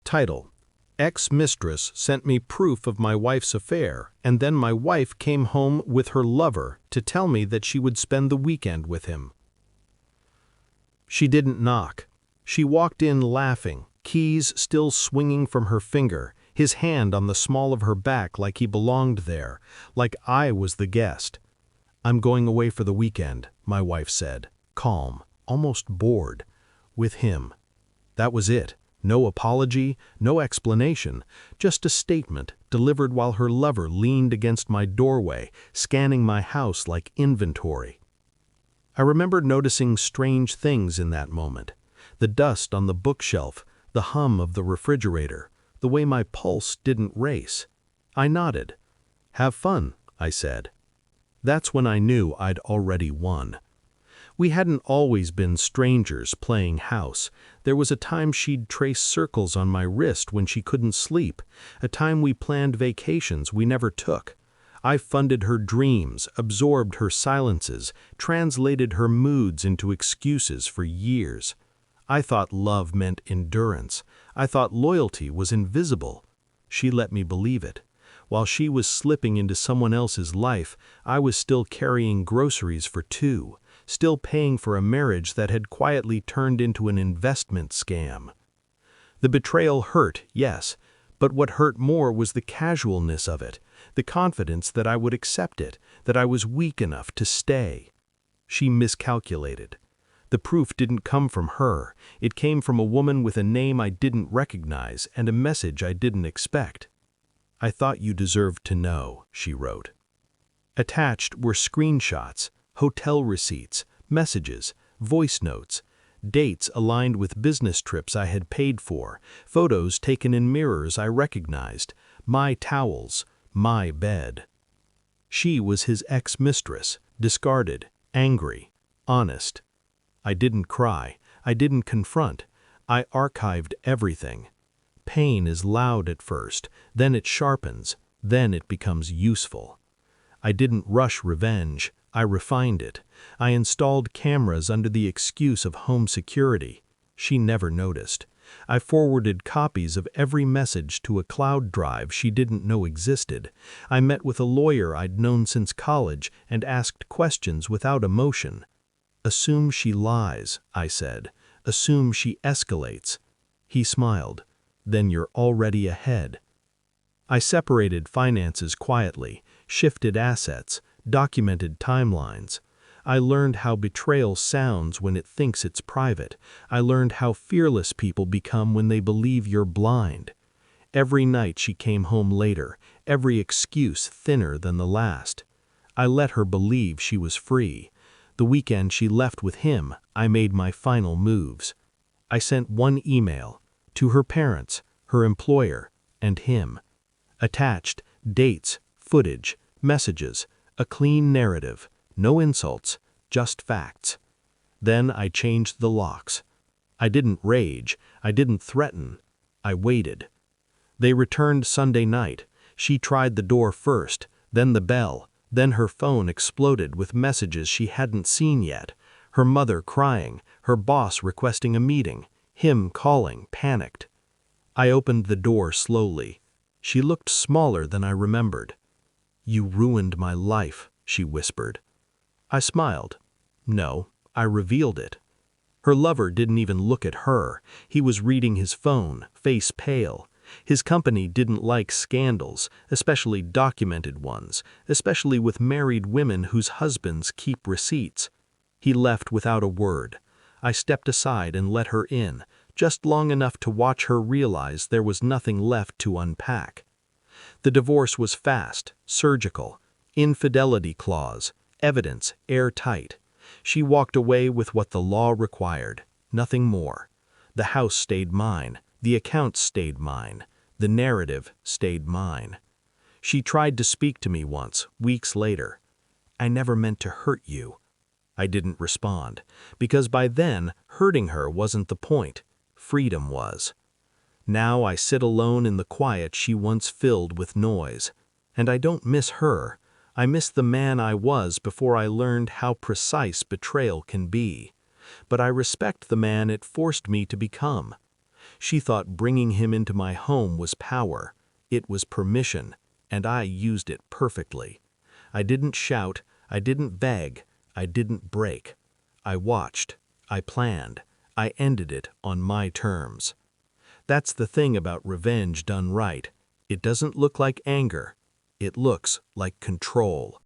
Title: Ex-Mistress sent me proof of my wife's affair, and then my wife came home with her lover to tell me that she would spend the weekend with him. She didn't knock. She walked in laughing, keys still swinging from her finger, his hand on the small of her back like he belonged there, like I was the guest. "I'm going away for the weekend," my wife said, calm, almost bored. With him. That was it. No apology, no explanation, just a statement delivered while her lover leaned against my doorway, scanning my house like inventory. I remember noticing strange things in that moment. The dust on the bookshelf, the hum of the refrigerator, the way my pulse didn't race. I nodded. "Have fun," I said. That's when I knew I'd already won. We hadn't always been strangers playing house. There was a time she'd trace circles on my wrist when she couldn't sleep, a time we planned vacations we never took. I funded her dreams, absorbed her silences, translated her moods into excuses for years. I thought love meant endurance. I thought loyalty was invisible. She let me believe it. While she was slipping into someone else's life, I was still carrying groceries for two, still paying for a marriage that had quietly turned into an investment scam. The betrayal hurt, yes, but what hurt more was the casualness of it, the confidence that I would accept it, that I was weak enough to stay. She miscalculated. The proof didn't come from her. It came from a woman with a name I didn't recognize and a message I didn't expect. "I thought you deserved to know," she wrote. Attached were screenshots, hotel receipts, messages, voice notes, dates aligned with business trips I had paid for, photos taken in mirrors I recognized, my towels, my bed. She was his ex-mistress, discarded, angry, honest. I didn't cry. I didn't confront. I archived everything. Pain is loud at first, then it sharpens, then it becomes useful. I didn't rush revenge. I refined it. I installed cameras under the excuse of home security. She never noticed. I forwarded copies of every message to a cloud drive she didn't know existed. I met with a lawyer I'd known since college and asked questions without emotion. "Assume she lies," I said. "Assume she escalates." He smiled. "Then you're already ahead." I separated finances quietly, shifted assets, documented timelines. I learned how betrayal sounds when it thinks it's private. I learned how fearless people become when they believe you're blind. Every night she came home later, every excuse thinner than the last. I let her believe she was free. The weekend she left with him, I made my final moves. I sent one email to her parents, her employer, and him. Attached, dates, footage, messages, a clean narrative, no insults, just facts. Then I changed the locks. I didn't rage, I didn't threaten, I waited. They returned Sunday night. She tried the door first, then the bell, then her phone exploded with messages she hadn't seen yet. Her mother crying, her boss requesting a meeting, him calling, panicked. I opened the door slowly. She looked smaller than I remembered. "You ruined my life," she whispered. I smiled. No, I revealed it. Her lover didn't even look at her. He was reading his phone, face pale. His company didn't like scandals, especially documented ones, especially with married women whose husbands keep receipts. He left without a word. I stepped aside and let her in, just long enough to watch her realize there was nothing left to unpack. The divorce was fast, surgical, infidelity clause, evidence airtight. She walked away with what the law required, nothing more. The house stayed mine, the accounts stayed mine, the narrative stayed mine. She tried to speak to me once, weeks later. "I never meant to hurt you." I didn't respond, because by then, hurting her wasn't the point. Freedom was. Now I sit alone in the quiet she once filled with noise. And I don't miss her. I miss the man I was before I learned how precise betrayal can be. But I respect the man it forced me to become. She thought bringing him into my home was power. It was permission, and I used it perfectly. I didn't shout, I didn't beg, I didn't break. I watched, I planned, I ended it on my terms. That's the thing about revenge done right. It doesn't look like anger. It looks like control.